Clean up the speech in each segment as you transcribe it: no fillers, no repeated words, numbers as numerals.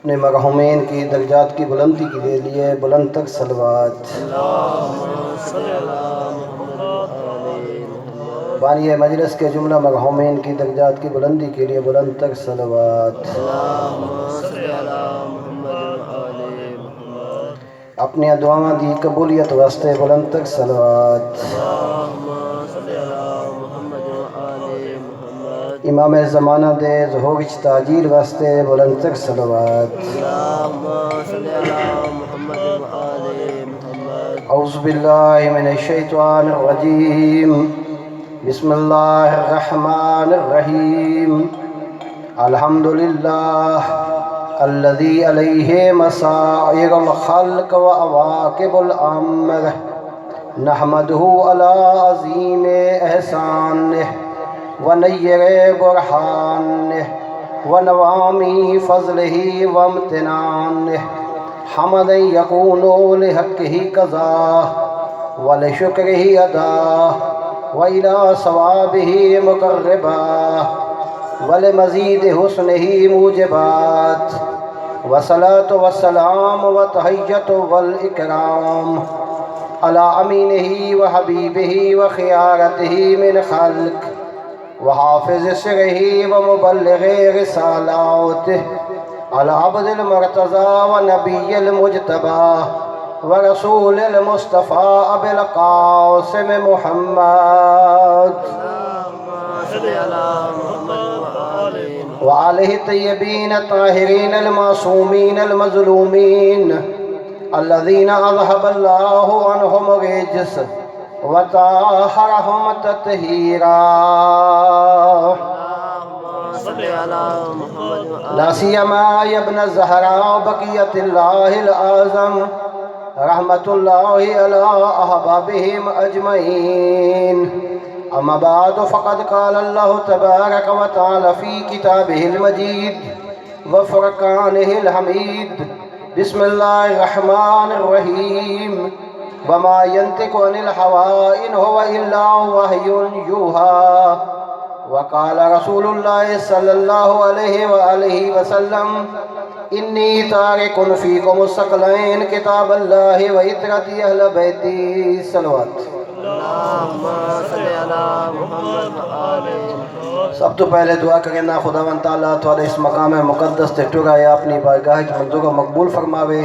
اپنے مرحومین کی درجات کی بلندی کے لیے بلند تک صلوات۔ بانی مجلس کے جملہ مرحومین کی درجات کی بلندی کے لیے بلند تک صلوات۔ اپنی دعاواں دی قبولیت واسطے بلند تک صلوات۔ امام زمانہ دے ظہور وچ تاجیل واسطے بلند تک صلوات۔ اعوذ باللہ من الشیطان الرجیم، بسم اللہ الرحمن الرحیم، الحمدللہ الذی علیہ مسائر الخلق و عواقب الامر، نحمدہ علی عظیم احسانہ ونیر برہانہ ونوامی فضلہ وامتنانہ، حمدا یکون لحقہ قضا ولشکرہ ادا وإلی ثوابہ مقربا ولمزید حسنہ موجبات، والصلاة والسلام والتحیۃ والاکرام علی امینہ وحبیبہ وخیارتہ من خلق وحافظ سرہ ومبلغ رسالاتہ العبد المرتضی ونبی المجتبی ورسول المصطفى ابی القاسم محمد وآلہ الطیبین الطاہرین المعصومین المظلومین الذین اذہب اللہ عنہم الرجس وطہرہم تطہیرا، لا سیما ابن الزہراء بقیۃ اللہ الاعظم رحمت اللہ علی احبابہم اجمعین، اما بعد فقد قال اللہ تبارک و تعالی فی کتابہ المجید وفرقانہ الحمید، بسم اللہ الرحمن الرحیم، وما ينطق عن الهوى إن هو إلا وحي يوحى، وقال رسول الله صلى الله عليه وآله وسلم إني تارك فيكم الثقلين كتاب الله وعترتي أهل بيتي، صلوات۔ سب تو پہلے دعا کرنا خداوند تعالیٰ تھوڑے اس مقام مقدس تے ٹرایا اپنی بارگاہ منظور مقبول فرماوے،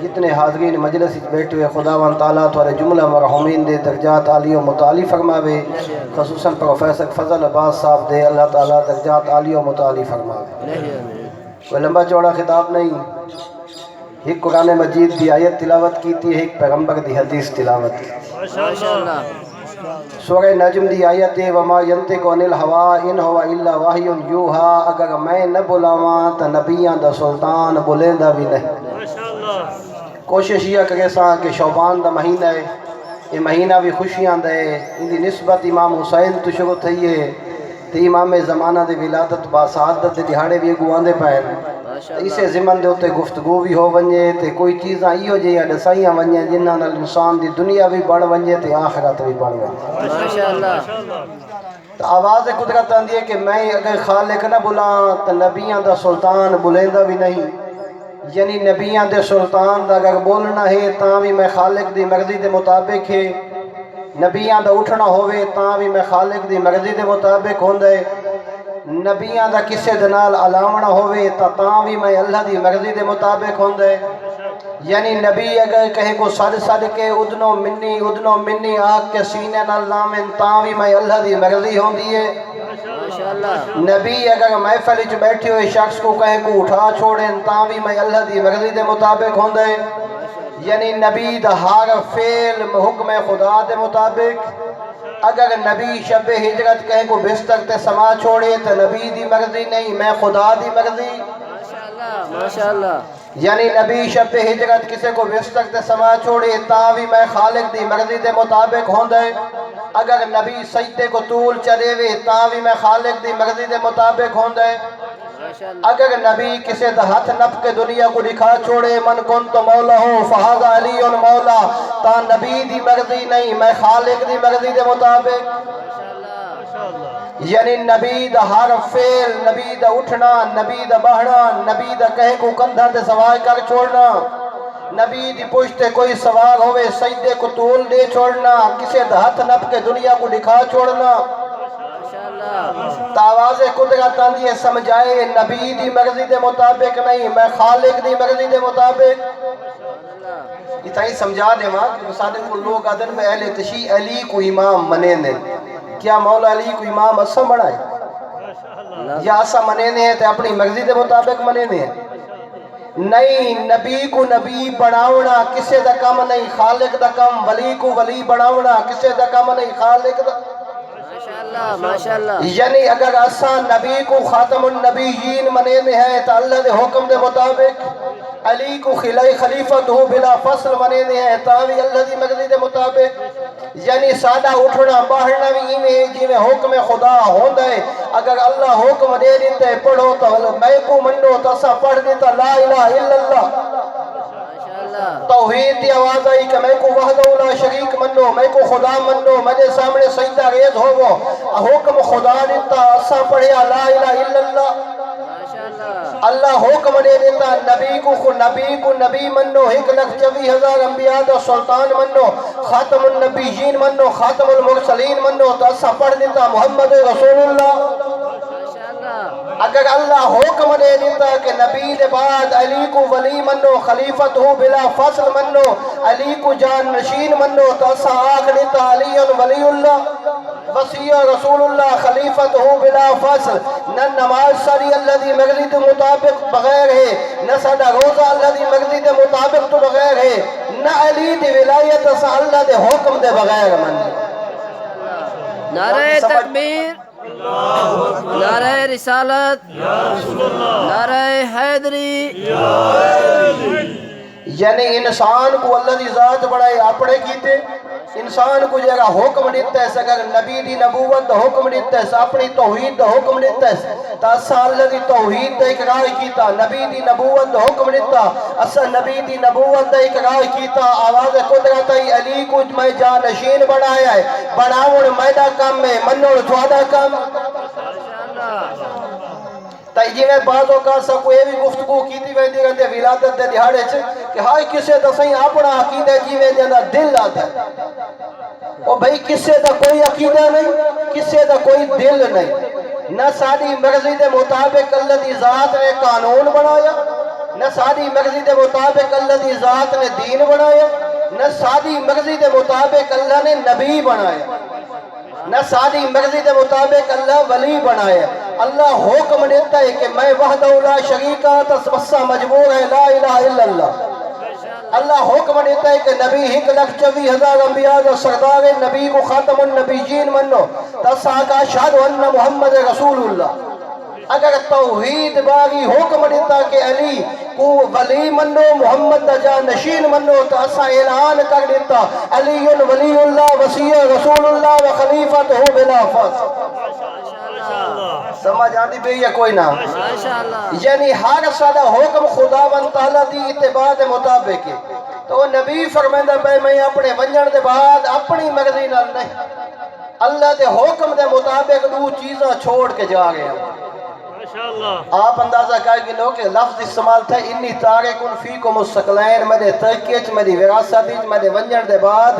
جتنے حاضرین مجلس بیٹھے ہوئے خداوند تعالیٰ تھوڑے جملہ مرحومین دے درجات عالی و متعالی فرماوے، خصوصاً پروفیسر فضل عباس صاحب دے اللہ تعالیٰ درجات عالی و متعالی فرماوے۔ کوئی لمبا چوڑا خطاب نہیں، ایک قرآن مجید دی آیت تلاوت کی تھی، ایک پیغمبر دی حدیث تلاوت کی۔ سورہ نجم دی آیت ہے وما ینطق عن الہوی ان ہوا الا وحی یوحی، اگر میں نہ بلاواں تو نبیاں دا سلطان بلیندہ بھی نہیں۔ کوشش یہ کرے ساں کہ شعبان دا مہینہ ہے، یہ مہینہ بھی خوشیاں دے، ان دی نسبت امام حسین تو شروع تھی ہے، تے امام زمانہ دے ولادت باسعادت دے دہاڑے بھی گواں دے پائن، اسے ضمن دے ہوتے گفتگو بھی ہو ونجے، تے کوئی چیزاں ایو جیہاں دسائیاں ونجے جنہاں نال انسان دی دنیا بھی بڑھ ونجے تے آخرت بھی بڑھ ونجے۔ تو آواز قدرت آندی ہے کہ میں اگر خالق نہ بلاں تو نبیاں دا سلطان بلیندہ بھی نہیں، یعنی نبیاں دے سلطان دا اگر بولنا ہے تاں بھی میں خالق دی مرضی دے مطابق ہے، نبیاں دا اٹھنا ہوئے تاں بھی میں خالق دی مرضی دے مطابق ہوندے، نبیاں دا کسے دنال علاونا ہوئے تاں بھی میں اللہ دی مرضی دے مطابق ہوندے، یعنی نبی اگر کہیں کو صد کے ادنو منی آگ کے سینے نال لامن تاں بھی میں اللہ دی مرضی ہوندی ہے۔ نبی اگر محفل وچ بیٹھے ہوئے شخص کو کہیں کو اٹھا چھوڑیں تاں بھی میں اللہ دی مرضی دے مطابق ہوندے، یعنی نبی دا ہر فعل حکم خدا دے مطابق، اگر نبی شب ہجرت کہیں کو بستر تے سما چھوڑے تو نبی دی مرضی نہیں، میں خدا دی مرضی۔ ماشاءاللہ۔ یعنی نبی شب ہجرت کسے کو بستر تے سما چھوڑے تاں بھی میں خالق دی مرضی دے مطابق ہوندے، اگر نبی سجدے کو طول چلے وے تاں بھی میں خالق دی مرضی دے مطابق ہوندے، اگر نبی کسے دا ہاتھ نپ کے دنیا کو دکھا چھوڑے من کنت مولا ہو فہذا علی مولا، تا نبی دی مرضی نہیں، میں خالق دی مرضی دے مطابق۔ یعنی نبی دا ہر فعل، نبی دا اٹھنا، نبی دا بہنا، نبی دا کہے کو کندھا تے سوار کر چھوڑنا، نبی دی پشت کوئی سوار ہوئے سجدے کو طول دے چھوڑنا، کسے دا ہاتھ نپ کے دنیا کو دکھا چھوڑنا، تاواز قدرت آندھی ہے سمجھائے نبی دی مرضی دے مطابق نہیں، میں خالق دی مرضی دے مطابق اتنا ہی سمجھا دے ماں کہ صادق کو لوگ آدن میں اہل تشیع علی کو امام منے نے، کیا مولا علی کو امام اسا بڑھائے یا اسا منے نے ہیں تو اپنی مرضی دے مطابق منے نے ہیں؟ نہیں، نبی کو نبی بناونا کسے دا کم نہیں، خالق دا کم، ولی کو ولی بناونا کسے دا کم نہیں، خالق دا ماشاءاللہ۔ یعنی اگر اسا نبی کو خاتم النبیین منے نے ہیں تو اللہ دے حکم دے مطابق، علی کو خلیفت ہو بلا فصل منے نے ہیں تاوی اللہ دی مرضی دے مطابق، یعنی سادہ اٹھنا باہرنا بھی ایمیں جی میں حکم خدا ہوندہ ہے، اگر اللہ حکم دے دیتا ہے پڑھو تو میں کو منو تو اسا پڑھ دیتا لا الہ الا اللہ، توحید دی آواز آئی کہ میں کو وحدہ لا شریک منو، میں کو خدا منو، مجھے سامنے سجدہ ریز ہو وہ حکم خدا دیتا اسا پڑھیا لا الہ الا اللہ، اللہ حکم دے دیتا نبی کو نبی منو، 1,24,000 انبیاء دا سلطان منو، خاتم النبیین منو، خاتم المرسلین منو، تو اسا پڑھ دیتا محمد رسول اللہ۔ اگر اللہ حکم دے دیتا کہ نبی دے بعد علی کو ولی منو، خلیفت ہو بلا فصل منو، علی کو جان نشین منو، تو اسا آخ دیتا علی ولی اللہ وسیع رسول اللہ خلیفت ہو بلا فصل، نہ نماز ساری اللہ دی مرضی دے مطابق بغیر ہے، نہ سادہ روزہ اللہ دی مرضی دے مطابق تو بغیر ہے، نہ علی دی ولایت اسا اللہ دے حکم دے بغیر من۔ نعرہ تکبیر، نعرہ رسالت، نعرہ حیدری۔ یعنی انسان کو اللہ دی ذات بڑھائے اپنے کیتے، انسان کو جگہ حکم دیتا ہے، اگر نبی دی نبوت دا حکم دیتا ہے، اپنی توحید دا حکم دیتا ہے، تا اسا اللہ دی توحید دا اقرار کیتا، نبی دی نبوت دا حکم دیتا، اسا نبی دی نبوت دا اقرار کیتا، آواز قدرت آئی علی کو میں جانشین بڑھایا ہے، بڑھاؤن میدہ کم میں منوڑ جوادہ کم۔ تیجی میں بعضوں کا سا کوئی بھی گفتگو کیتی ویندی رہتے ولادت دے دہاڑے چھے کہ ہائی کسے دا سہیں اپنا عقیدہ جی ویندی اندہ دل آتا ہے، اور بھئی کسے دا کوئی عقیدہ نہیں، کسے دا کوئی دل نہیں، نہ ساری مرضی دے مطابق اللہ دی ذات نے قانون بنایا، نہ ساری مرضی دے مطابق اللہ دی ذات نے دین بنایا، نہ ساری مرضی دے مطابق اللہ نے نبی بنایا، نہ ساری مرضی دے مطابق اللہ ولی بنایا۔ اللہ حکم دیتا ہے کہ میں وحدہ لا شریکہ تسبسہ مجبور ہے لا الہ الا اللہ۔ اللہ حکم دیتا ہے کہ نبی 1,24,000 انبیاء دا سردار نبی کو خاتم النبیین منو، تسا کا شہد ان محمد رسول اللہ۔ اگر توحید باغی حکم دیتا کہ علی کو ولی منو، محمد دا جانشین منو، تو اسا اعلان کر دیتا علی ولی اللہ وسیع رسول اللہ و خلیفت ہو بلا فصل۔ سمجھ آندی بھی یا کوئی نہ؟ یعنی ہر سادہ حکم خداوند تعالیٰ دی اتباع دے مطابق ہے، تو نبی فرمائندہ پہ میں اپنے ونجن دے بعد اپنی مرضی نہ نہیں، اللہ دے حکم دے مطابق دو چیزاں چھوڑ کے جا گئے ہیں۔ آپ اندازہ کہا کہ لوگ لفظ استعمال تھا انی تارکن فیکم الثقلین، میرے ترکیچ میری وراثت میرے ونجن دے بعد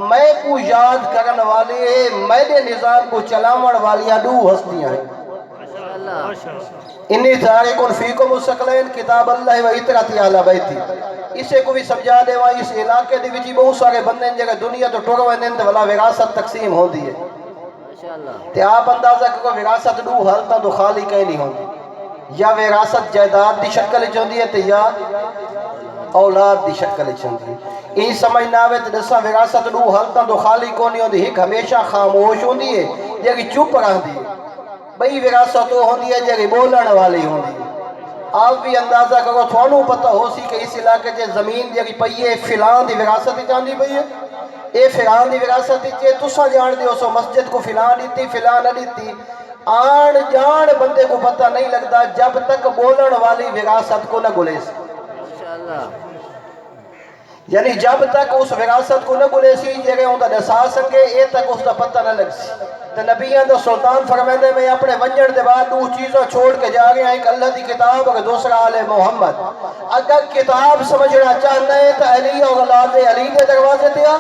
میں کو یاد کرن والے میرے نظام کو چلاون والیاں دو ہستیاں ہیں۔ انی تارکن فیکم الثقلین کتاب اللہ و اطاعت اہل بیتی، اسے کو بھی سمجھا دے وہاں اس علاقے دی وچ بہت سارے بندے جگہ دنیا تو ٹر ویندے تے ولا وراثت تقسیم ہوندی ہے، تے آپ اندازہ کہ وراثت دو حالتاں تو خالی کہیں نہیں ہوندی، یا وراثت جائیداد دی شکل چوندی ہے تے یا اولاد دی شکل چوندی ہے۔ این سمجھنا آوے تے دساں وراثت دو حالتاں تو خالی کو نہیں ہوندی، ایک ہمیشہ خاموش ہوندی ہے جیڑی چپ رہندی ہے، بئی وراثت وہ ہوندی ہے جیڑی بولن والی ہوندی ہے۔ آپ بھی اندازہ کرو تھوانوں پتہ ہو سی کہ اس علاقے جے زمین جیڑی پئی ہے فلان دی وراثت چاندی پئی ہے، اے فلان دی وراثت چے تساں جان دیو سو مسجد کو فلان دیتی فلان نہ دیتی، آن جان بندے کو پتہ نہیں لگتا جب تک بولن والی وراثت کو نہ گلے سے۔ یعنی جب تک اس وراثت کو نہ بلے سی جگہ ہوں دا نسا سنگے اے تک اس دا پتہ نہ لگ سی تو نبیان دا سلطان فرمیندے میں اپنے ونجن دے بعد دو چیزوں چھوڑ کے جا گیا ایک اللہ دی کتاب اور دوسرا آل محمد اگر کتاب سمجھنا چاہنا ہے تو علی اور اولاد علی دے دروازے دیا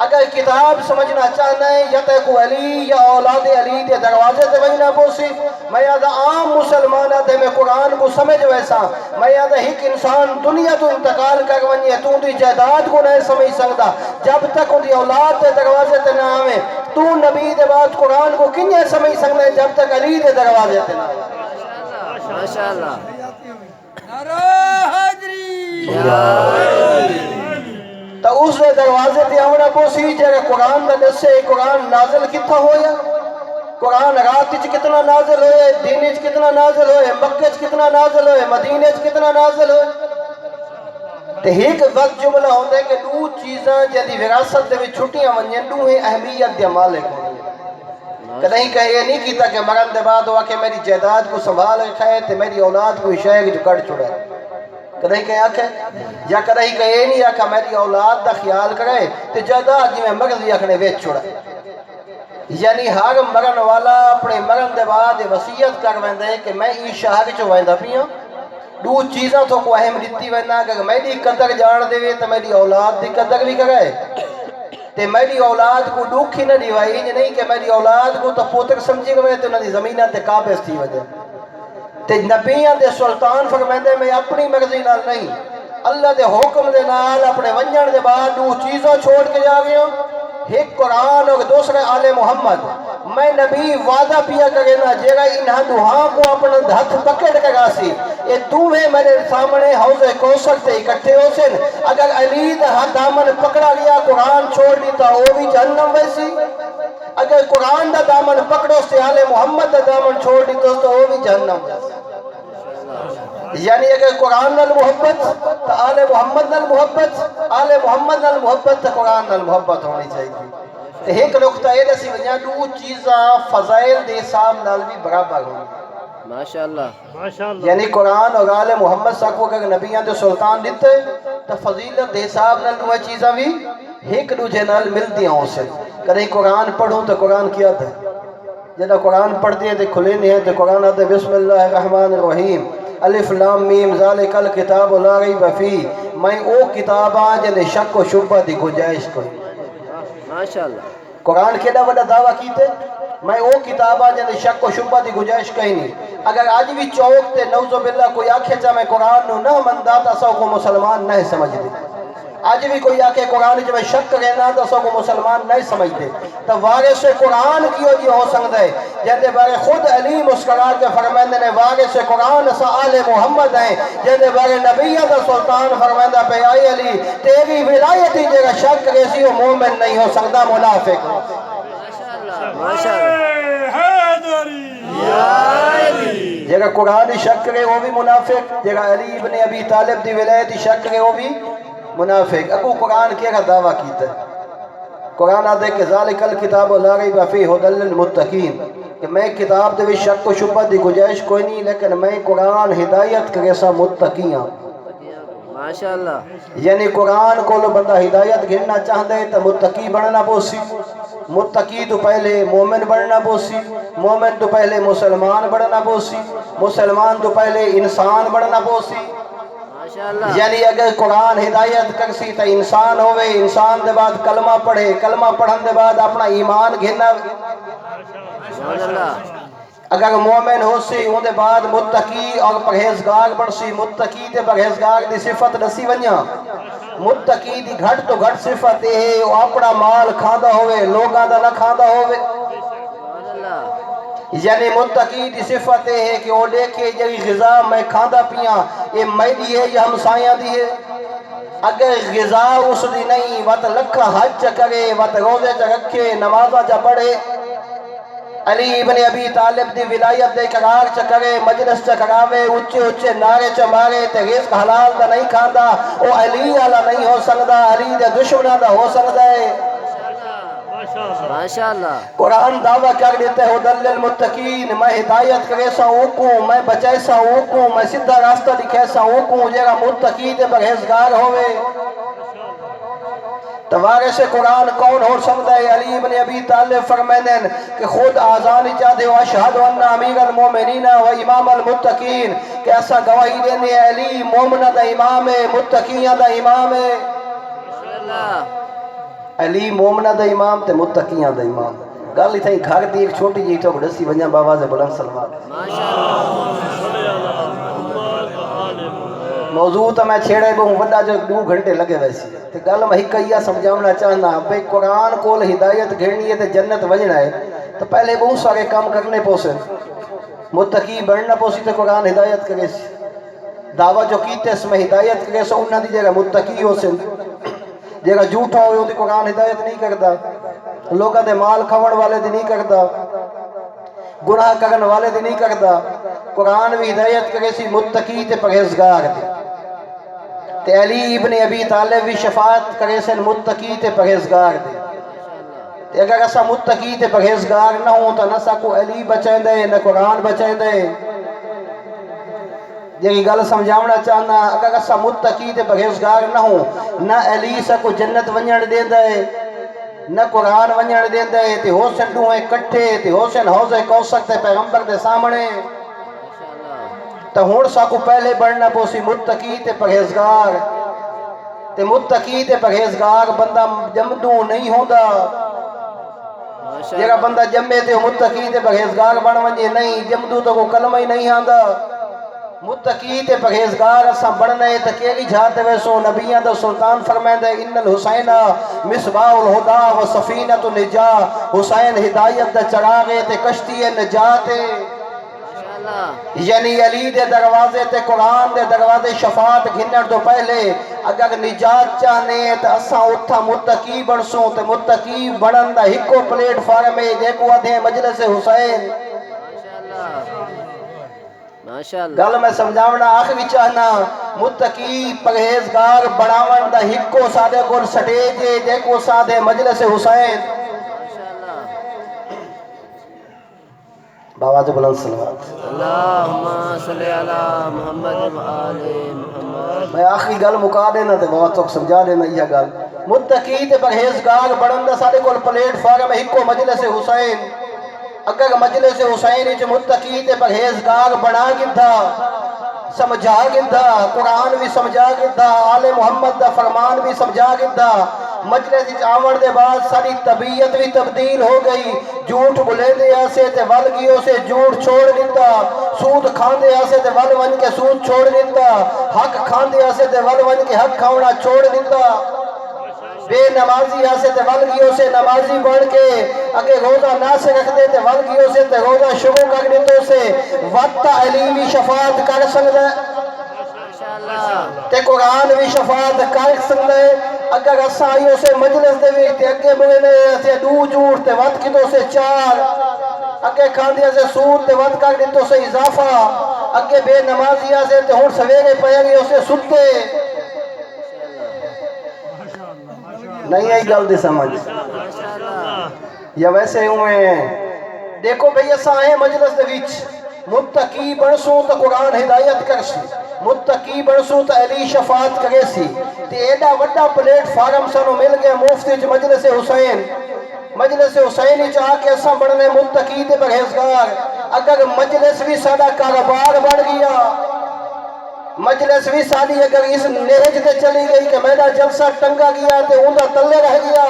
اگر کتاب سمجھنا چاہنا ہے یا تو علی یا اولاد علی دے دروازے دے وجنا پوسی میں یاد عام مسلمان دے میں قرآن کو سمجھ ویسا میں یاد ایک انسان دنیا تو انتقال کر ونجے تو دی جائیداد کو نہیں سمجھ سکتا جب تک ان دی اولاد دے دروازے تے نہ آویں تو نبی دے بعد قرآن کو کنجے سمجھ سکتا ہے جب تک علی دے دروازے تے نہ آویں ماشاءاللہ نعرہ حیدری تو اس نے دروازے تے آونا پوسی جگہ قرآن دا دسے قرآن نازل کتنا ہویا قرآن رات وچ کتنا نازل ہوئے دن وچ کتنا نازل ہوئے مکہ وچ کتنا نازل ہوئے مدینے وچ کتنا نازل ہوئے تے ایک وقت جملہ ہوندے ہے کہ دو چیزاں جدی وراثت دے وچ چھٹیاں ونجن دو ہیں اہمیت دے مالک کہیں کہ یہ نہیں کیتا کہ مرن دے بعد ہوا کہ میری جائیداد کو سنبھال رکھا ہے تے میری اولاد کو شے جو کٹ چھڑا ہے کدیں کہ آکھے یا کدیں کہ یہ نہیں آکھا میری اولاد دا خیال کرے تو جائیداد جی میں مرضی آکھنے ویچ چھوڑا یعنی ہر مرن والا اپنے مرن دے بعد وصیت کر ویندے کہ میں ای شہر چو ویندہ پیاں دو چیزاں تو کو اہم دیتی ویندہ کہ میری قدر جان دے وے تو میری اولاد دی قدر بھی کرے تے میری اولاد کو دکھ ہی نہ دیوائی نہیں کہ میری اولاد کو تو پوتر سمجھی گئے تو نہ دی زمینہ تے قابض تھی وجہ تے نبیان دے سلطان فرمیندے میں اپنی مرضی نال نہیں اللہ دے حکم دے نال اپنے ونجن دے بعد دو چیزوں چھوڑ کے جا گیا ایک قرآن اور دوسرے آل محمد میں نبی وعدہ پیا کرے نا جیگا انہاں دوہاں کو اپنا ہاتھ پکڑ کے گا سی یہ دوہے میرے سامنے حوض کوثر تے اکٹھے ہو سن اگر علی دا ہاتھ دامن پکڑا گیا قرآن چھوڑ دیتا وہ بھی جہنم ویسی اگر قرآن دا دامن پکڑو سے آل محمد دا دامن چھوڑ دیتا تو وہ بھی جہنم ویسی یعنی اگر قرآن نال محبت تو آل محمد نال محبت آل محمد نال محبت تو قرآن نال محبت ہونی چاہیے ایک نقطہ یہ دسی ونجا دو چیزاں فضائل دے حساب نال بھی برابر ہوں ماشاءاللہ یعنی قرآن اور آل محمد ساکو اگر نبیان دے سلطان دیتے تو فضیلت دے حساب نال دو چیزاں بھی ایک دوجہ نال مل دیا ہوں سے کدیں قرآن پڑھوں تو قرآن کیا تھا جدہ قرآن پڑھتے ہیں تو کھلے نہیں ہیں تو قرآن آتے بسم اللہ الرحمن الرحیم الف لام میم ذالک الکتاب لا ریب فیہ میں او کتاباں جنہیں شک و شبہ دی گنجائش کوئی ماشاءاللہ قرآن کیڑا بڑا دعویٰ کیتے میں او کتاباں جنہیں شک و شبہ دی گنجائش کہیں نہیں اگر آج بھی چوک تے نعوذ باللہ کوئی آکھے چاہ میں قرآن نو نہ مندہ تا سو کو مسلمان نہیں سمجھ دے آج بھی کوئی آکے قرآن جو میں شک کرنا تو سو کو مسلمان نہیں سمجھتے تو وارث قرآن کیوں جی ہو سکتا ہے جہاں بارے خود علی مسکرا کے فرمائندے نے وارث قرآن سا آل محمد ہیں جہاں بارے نبیہ دا سلطان فرمائندہ پہ آئی علی تیری ولایتی جگہ شک کرے سی وہ مومن نہیں ہو سکتا منافق جگہ قرآن شک کرے وہ بھی منافق جگہ علی ابن ابی طالب دی ولایتی شک کرے وہ بھی منافق اگو قرآن کیا کا دعویٰ کیتا ہے قرآن آدھے کہ ذالک الکتاب لا ریب فیہ ھدی للمتقین کہ میں کتاب دے شک و شبہ دی گنجائش کوئی نہیں لیکن میں قرآن ہدایت کرے سا متقیاں ماشاءاللہ یعنی قرآن کو لو بندہ ہدایت گھننا چاہتا ہے تو متقی بننا پوسی متقی تو پہلے مومن بننا پوسی مومن تو پہلے مسلمان بننا پوسی مسلمان تو پہلے انسان بننا پوسی یعنی اگر قرآن ہدایت کرسی تو انسان ہوئے انسان دے بعد کلمہ پڑھے کلمہ پڑھن دے بعد اپنا ایمان گھننا اگر مومن ہو سی ان دے بعد متقی اور پرہیزگار بن سی متقی تے پرہیزگار دی صفت نسی ونیا متقی دی گھٹ تو گھٹ صفت ہے وہ اپنا مال کھاندا ہوئے لوگاں دا نہ کھاندا ہوئے یعنی متقی دی صفت ہے کہ وہ دیکھے جی غذا میں کھاندا پیاں یہ میری ہے یا ہمسایاں دی ہے اگر غذا اس دی نہیں وقت لکھا حج کرے وقت روزے چا رکھے نمازہ چا پڑھے علی ابن ابی طالب دی ولایت دے قرار چا کرے مجلس چا کراوے اچھے اچھے نعرے چا مارے تے رزق حلال دا نہیں کھاندا وہ علی والا نہیں ہو سکدا علی دے دشمنہ دا ہو سکدا ہے ماشاءاللہ قرآن دعویٰ کر دیتے ہیں ھدی للمتقین میں ہدایت کرے سا اوکوں میں بچائے سا اوکوں میں سدھا راستہ دکھے سا اوکوں جگہ متقی تے پرہیزگار ہوئے توارث قرآن کون ہو سکتا ہے؟ علی بن ابی طالب فرمائیں کہ خود آزان چاہتے ہو اشہد ان امیر المومنین و امام المتقین کہ ایسا گواہی دینے علی مومنہ دا امام ہے، متقیاں دا امام ہے۔ علی مومنہ دا امام تے متقیاں دا امام۔ گل ہی تھا گھر دی ایک چھوٹی جی تو بڑسی ونجا باواز بلند سلوات۔ موضوع تو میں چھیڑے بہوں وڈا جو 2 گھنٹے لگے ویسی تے گل میں ہکیا سمجھاونا چاہنا بھئی قرآن کول ہدایت گھڑنی ہے تے جنت وجنا ہے تو پہلے بہت سارے کام کرنے پوسے، متقی بڑھنا پوسی تے قرآن ہدایت کرے سی، دعویٰ جو کیتے اس میں ہدایت کرے سو انہاں دی جگہ متقی ہو سن، جگہ جھوٹا ہوئے ہوتی قرآن ہدایت نہیں کرتا، لوگاں دے مال کھوڑ والے دی نہیں کرتا، گناہ کرن والے دی نہیں کرتا، قرآن بھی ہدایت کرے سی متقی تے پرہیزگار دی۔ تے علی ابن ابی طالب بھی شفاعت کرے سن متقی تے پرہیزگار دی۔ تے اگر اسا متقی تے پرہیزگار نہ ہوں تو نہ ساکو علی بچائیں دے نہ قرآن بچائیں دے۔ یہ گل سمجھاونا چاہنا اگر اسا متقی تے پرہیزگار نہ ہوں نہ علی ساکو جنت ونجن دے دے نہ قرآن ونجن دے دے تے ہو سن دوئے کٹھے تے ہو سن حوض کوثر تے پیغمبر دے سامنے تو ہون ساکو پہلے بڑھنا پوسی متقی تے پرہیزگار تے متقی تے پرہیزگار بندہ جمدوں نہیں ہوندا، جگہ بندہ جمے تے متقی تے پرہیزگار بن ونجے نہیں جمدوں تو کو کلمہ ہی نہیں آندا۔ متقی تے پرہیزگار اساں بڑھنے تے کیڑی جھاتے ویسو نبیاں دا سلطان فرمائندے ان الحسین مصباح الہدا و سفینۃ النجاہ، حسین ہدایت دا چراغے تے کشتی نجات، یعنی علی دے دروازے تے قرآن دے دروازے شفاعت گھنر تو پہلے اگر نجات چاہنے تے اساں اتھا متقی بڑھسوں تے متقی بڑھن دا ہکو پلیٹ فارم ہے دیکھو آدھے مجلس حسین۔ گل میں سمجھاونا آخری چاہنا متقی پرہیزگار بڑھاون دا ہکو سادے کول سٹیج ہے دیکھو سادے مجلس حسین۔ باواز بلند صلوات اللہم صلی علی محمد و آل محمد۔ میں آخری گل مکا دینا تے بہت تک سمجھا دینا یہ گل متقی تے پرہیزگار بڑھن دا سارے کول پلیٹ فارم ہکو مجلس حسین۔ اگر مجلس حسین جو متقی تے پرہیزگار بنا گندھا سمجھا گندھا قرآن بھی سمجھا گندھا آل محمد دا فرمان بھی سمجھا گندھا مجلس آمن دے بعد ساری طبیعت بھی تبدیل ہو گئی، جھوٹ بلے دے آسے تے والگیوں سے جھوٹ چھوڑ دیتا، سود کھان دے آسے تے ول ون کے سود چھوڑ دیتا، حق کھان دے آسے تے ول ون کے حق کھاونا چھوڑ دیتا، بے نمازی آسے تے والگیوں سے نمازی بڑھ کے اگر روزہ نہ سے رکھ دے تے والگیوں سے تے روزہ شروع کر دیتوں سے وقت علیمی شفاعت کر سکتا ہے تے قرآن بھی شفاعت کر سکتا ہے۔ اگر اسائیوں سے مجلس دے بھی تے اگے بگنے سے دو جھوٹ تے وقت کی تو سے 4 اگے کھاندیا سے سود تے وقت کر دیتوں سے اضافہ اگے بے نمازی آسے تے ہون سویرے پیاری اسے ستے نہیں آئی گل دی سمجھ یا ویسے ہوئے دیکھو بھئی ایسا آئے مجلس دے ویچ متقی بڑھسوں تو قرآن ہدایت کرسی متقی بڑھسوں تو علی شفاعت کرے سی تے ایڈا وڈا پلیٹ فارم سنو مل گئے مفتی مجلس حسین مجلس حسینی چاہ کے ایسا بڑھنے متقی تے پرہیزگار اگر مجلس بھی سادہ کاروبار بڑھ گیا مجلس بھی سادی اگر اس نہج تے چلی گئی کہ میرا جلسہ ٹنگا گیا تے اندھا تلے رہ گیا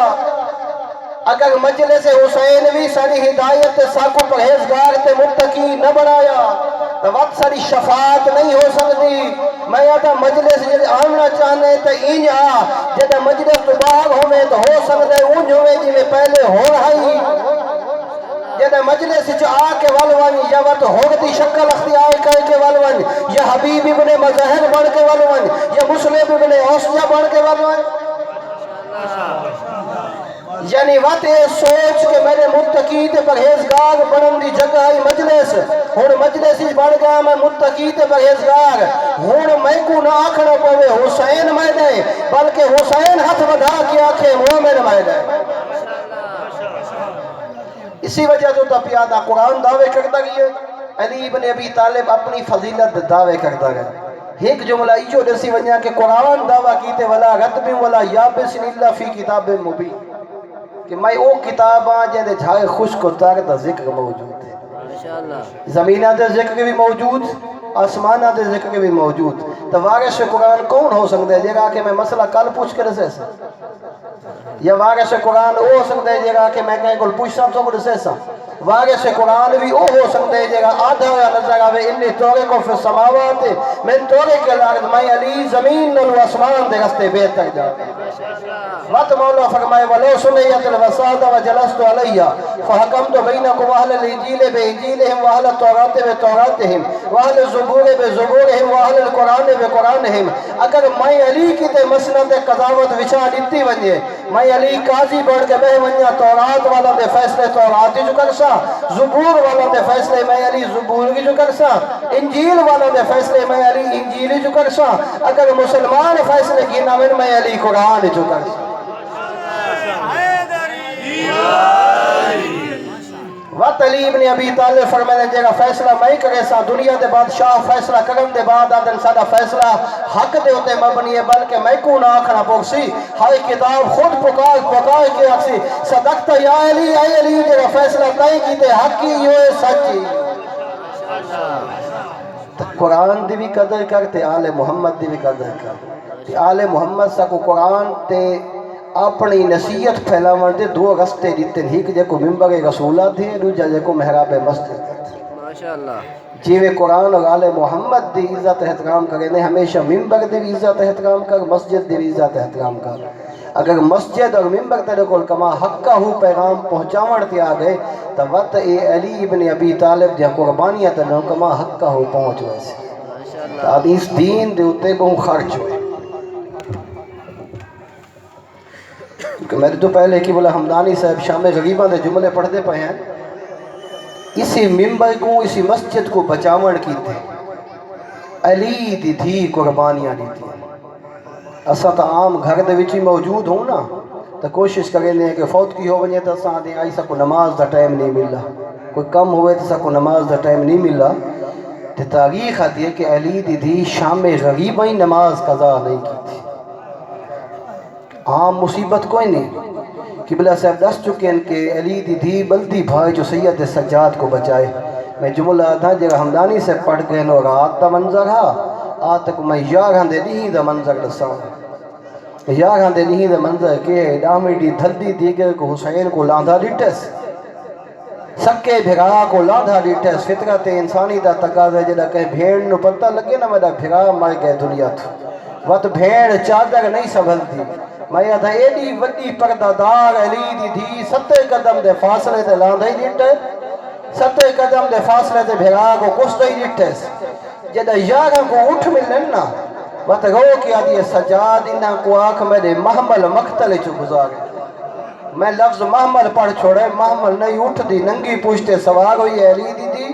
اگر مجلس حسین بھی ساری ہدایت تے ساکو پرہیزگار تے متقی نہ بڑھایا تو وقت ساری شفاعت نہیں ہو سکتی۔ میں یہاں مجلس جب آمنا چاہنے تے انج جب مجلس تو باغ ہوئے تو ہو سکتے انج ہوئے جی میں پہلے ہو رہی جب مجلس جو آکے والوان یا وقت ہوگتی شکل اختیار کر کے والوان یا حبیب ابن مظہر بڑھ کے والوان یا مسلم ابن اوسیہ بڑھ کے والوان یعنی وقت یہ سوچ کہ میرے متقی تے پرہیزگار بڑھن دی جگہ ہی مجلس ہون مجلس ہی بڑھ گیا میں متقی تے پرہیزگار ہون میں کو نہ آکھنا پوے حسین میں دے بلکہ حسین ہاتھ بڑھا کے آکھے مومن میں دے۔ اسی وجہ تو تا پیادہ قرآن دعوے کرتا گئے علی بن ابی طالب اپنی فضیلت دعوے کرتا گئے ایک جملہ ایچو دسی ونیا کہ قرآن دعویٰ کیتے ولا رتب ولا یابس الا فی کتاب مبین کہ میں او کتاباں جہاں جھائے خشک و تر دا ذکر موجود ہے ماشاءاللہ زمینہ دے ذکر بھی موجود آسمانہ دے ذکر بھی موجود تو وارث قرآن کون ہو سکتا ہے جگہ کہ میں مسئلہ کل پوچھ کر رسے سا یا وارث قرآن او ہو سکتا ہے جگہ کہ میں کہیں کل پوچھ سب کو رسے سا وارث قرآن بھی او ہو سکتا ہے جگہ آدھا یا نظر آوے انی توڑے کو فی السماوات من توڑے کے لارد میں علی زمین نلو آسمان دے رستے بیت تک جاتے وقت مولا فرمائے وَلَوْ سُنِيَّتِ الْوَسَادَ وَجَلَسْتُ عَلَيَّا فَحَكَمْتُ بَيْنَكُمْ وَأَهْلَ الْإِنْجِيلِ بِإِنْجِيلِهِمْ وَأَهْلَ التَّوْرَاةِ بِتَوْرَاتِهِمْ وَأَهْلَ الزُّبُورِ بِزُبُورِهِمْ وَأَهْلَ الْقُرْآنِ بِقُرْآنِهِمْ اگر میں علی کی تے مسند قضاوت وچا ڈتی ونجے میں علی قاضی بڑھ کے بہ ونجا تورات والا دے فیصلے تورات جو کرسا زبور والا دے فیصلے میں علی زبور کی جو کرسا انجیل والا دے فیصلے میں علی انجیل جو کرسا اگر مسلمان فیصلے کی نہ میں علی قرآن جو کرسا وقت علی ابن ابی طالب فرمائے جگہ فیصلہ میں کرے سا دنیا دے بادشاہ فیصلہ کرن دے بعد آدن سادہ فیصلہ حق دے ہوتے مبنی ہے بلکہ میں کو نہ آکھنا پوکسی ہائی کتاب خود پکار کے آکسی صدقت یا علی اے علی جگہ فیصلہ تائیں کی تے حق کی یہ سچی قرآن دی بھی قدر کرتے آل محمد دی بھی قدر کرتے آل محمد سا کو قرآن تے اپنی نصیحت پھیلاون دے دو رستے دیتے ایک جے کو ممبر رسولہ تھے دوجا جے کو محراب مسجد تھے ماشاءاللہ جیوے قرآن اور آل محمد دی عزت احترام کرے نے ہمیشہ ممبر دی بھی عزت احترام کر مسجد دی بھی عزت احترام کر اگر مسجد اور ممبر تیرے کول کما حقہ ہو پیغام پہنچاون تے آ گئے تو وقت اے علی ابن ابی طالب جہاں قربانیاں تے کما حقہ ہو پہنچ ویسے تو حدیث دین دے اتے بہت خرچ ہوئے کہ میں تو پہلے کی بولا حمدانی صاحب شام غریباں دے جملے پڑھتے پہ ہیں اسی ممبر کو اسی مسجد کو بچاون کی تھے علی دی تھی قربانیاں دی تھی اسا تا عام گھر دے وچ موجود ہوں نا تو کوشش کریں دیں کہ فوت کی ہو ونجے تو اساں دے آئی سا کو نماز دا ٹائم نہیں ملا کوئی کم ہوئے تو سا کو نماز دا ٹائم نہیں ملا تو تاریخ آتی ہے کہ علی دی تھی شام غریباں ہی نماز قضا نہیں کی تھی عام مصیبت کوئی نہیں قبلہ صاحب دس چکے ہیں کہ علی دی دی بلدی بھائی جو سید سجاد کو بچائے میں جملہ تھا جگہ حمدانی سے پڑھ گئے نو رات دا منظر ہا آتک میں یاراں دے نہیں دا منظر دساں یاراں دے نہیں دا منظر کہ ڈامی دی دھلدی دیگر کو حسین کو لاندھا ڈیٹس سکے بھگا کو لاندھا ڈیٹس فطرت انسانی دا تقاضا جدا کہ بھیڑ نو پتہ لگے نا میرا بھگا مر گئے دنیا تھا وقت بھیڑ چادر نہیں سنبھلتی میں یہاں ایڈی وڈی پردہ دار علی دی تھی 7 قدم دے فاصلے تے لاندھائی ڈیٹے 7 قدم دے فاصلے تے بھیگا کو کشتائی ڈیٹے جدہ یاراں کو اٹھ ملن نا وقت رو کیا دیئے سجاد انہاں کو آنکھ میرے محمل مقتل چو گزارے میں لفظ محمل پڑھ چھوڑے محمل نہیں اٹھ دی ننگی پوچھتے سوار ہوئی علی دی تھی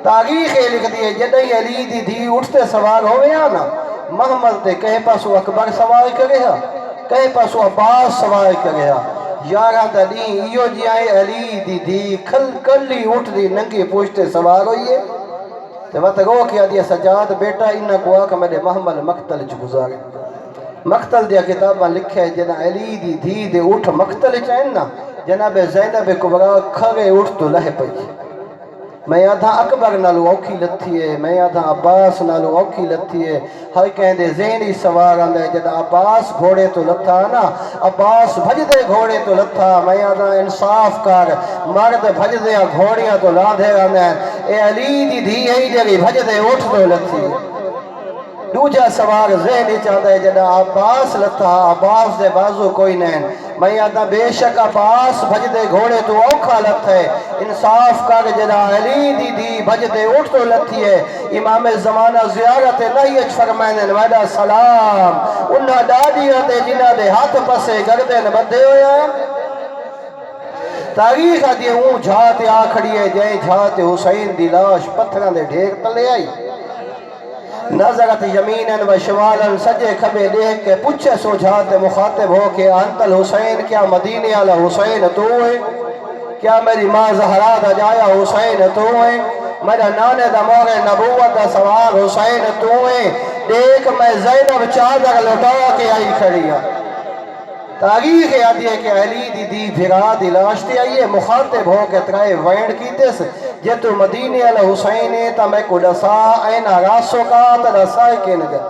تاریخ لکھ دیئے جدہ علی دی تھی اٹھتے سوار ہوئے نا محمل تے کہیں پاسو اکبر سوار کرے ہاں کہیں پاسو عباس سوار کرے ہاں یاراں دا دین ایو جی آئے علی دی دی کھل کلی اٹھ دی ننگی پوچھتے سوار ہوئیے تو وقت رو کیا دیا سجاد بیٹا انہا کو آکا میرے محمل مقتل چو گزارے مقتل دیا کتاباں لکھے جنا علی دی دی دے اٹھ مقتل چاہیں نا جناب زینب کبرا کھرے اٹھ تو لہ پئی میں یاداں اکبر نالو اوکھی لتھی ہے میں یاداں عباس نالو اوکھی لتھی ہے ہر کہیں دے ذہنی سوار آندے جدا عباس گھوڑے تو لتھا نا عباس بھج دے گھوڑے تو لتھا میں یاداں انصاف کر مرد بھج دے گھوڑیاں تو لاندھے آندے اے علی دی دھی ہے جگہ بھج دے اٹھ تو لتھی دوجہ سوار ذہنی چاہتا ہے جدا عباس لتھا عباس دے بازو کوئی نہیں میں یاداں بے شک عباس بھج دے گھوڑے تو اوکھا لت ہے انصاف کر جدا علی دی دی بھج دے اٹھ تو لتھی ہے امام زمانہ زیارت نہیں فرمائنے وعدہ سلام انہا ڈاڈیاں دے جنہ دے ہاتھ پسے گردن بدھے ہویا ہے تاریخ آدھی ہوں جھاتے آکھڑی ہے جائیں جھاتے حسین دی لاش پتھران دے ڈھیر تلے آئی نظرت یمیناً و شمالاً سجے کھبے دیکھ کے پچھے سوجھاتے مخاطب ہو کہ انتل حسین کیا مدینے والا حسین تو ہے کیا میری ماں زہرا دا جایا حسین تو ہے میرا نانے دا موغ نبوت دا سوال حسین تو ہے دیکھ میں زینب چادر لٹا کے آئی کھڑی ہے تاریخ یادی ہے کہ علی دی بھرا دی لاشتی آئیے مخاطب ہو کے ترائے وینڈ کی تیس جے تو مدینہ علی حسین تا میں کو ڈسا اینا راسو کا تا ڈسا کے نگا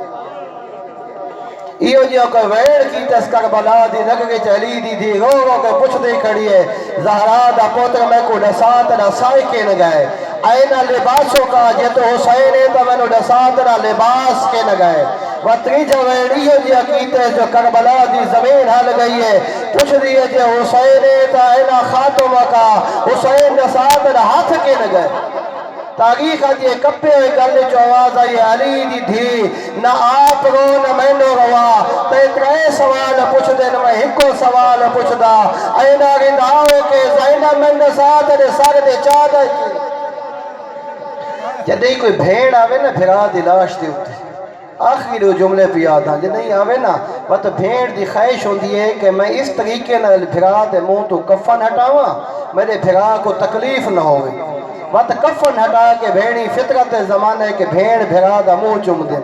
ایو جیو کوئی وینڈ کی تیس کربلا دی لگ کے چلی دی رو رو کے پچھ دے کھڑی ہے زہرا دا پوتر میں کو ڈسا تا ڈسا کے نگا ہے اینا لباسو کا جے تو حسین تا میں نو ڈسا تا لباس کے نگا ہے وطری جوینیو جی عقیدت ہے جو کربلا دی زمین حل گئی ہے پوچھ دیئے جی حسین تا اینا خاتم کا حسین نسات ہاتھ کے نگئے تاریخ آدھی کپے ہوئے گلے جو آواز آئی علی دی دھی نہ آپ رو نہ میں نو روا تے ترے سوال پوچھ دے نہ میں ہکو سوال پوچھ دا اینا رنداؤ کے زینہ میں نسات دے سار دے چاہ دے جدی کوئی بھیڑ آوے نا بھرا دلاش دے ہوتی آخری دو جملے پہ یاد ہیں جب نہیں آوے نا وقت بھیڑ دی خواہش ہوندی ہے کہ میں اس طریقے نہ بھرا دے منہ تو کفن ہٹاواں میرے بھرا کو تکلیف نہ ہوئے وقت کفن ہٹا کے بھیڑی فطرت زمانہ ہے کہ بھیڑ بھرا دا منہ چم دیں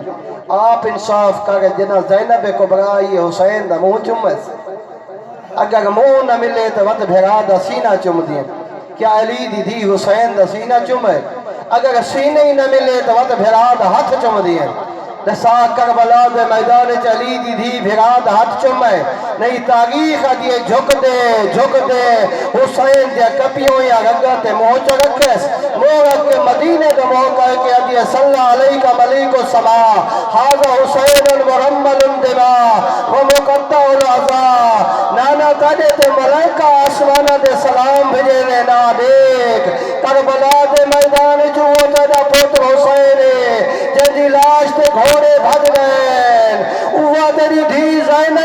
آپ انصاف کر جنہ زینب کبرا یہ حسین دا منہ چمے اگر منہ نہ ملے تو وقت بھرا دا سینہ چم دیں کیا علی دی دی حسین دا سینہ چمے اگر سینہ ہی نہ ملے تو وقت بھرا دا ہاتھ چم دیں دسا کربلا دے میدان چلی دی دی بھراد ہاتھ چمے نہیں تاریخ دیئے جھک دے حسین دیا کپیوں یا رگت موچ رکھس مورد کے مدینے دے موقع کیا دیئے صلی اللہ علیہ کا ملیک و سما حاضر حسین ورمل دما ومقطع العزا نانا تاجے تے ملائکہ آسمانہ دے سلام بھجے لینا دیکھ کربلا دے میدان جو تیرا پوتر حسین جدی لاش تے گھوڑے بھج گئے اوہ تیری دھی زینب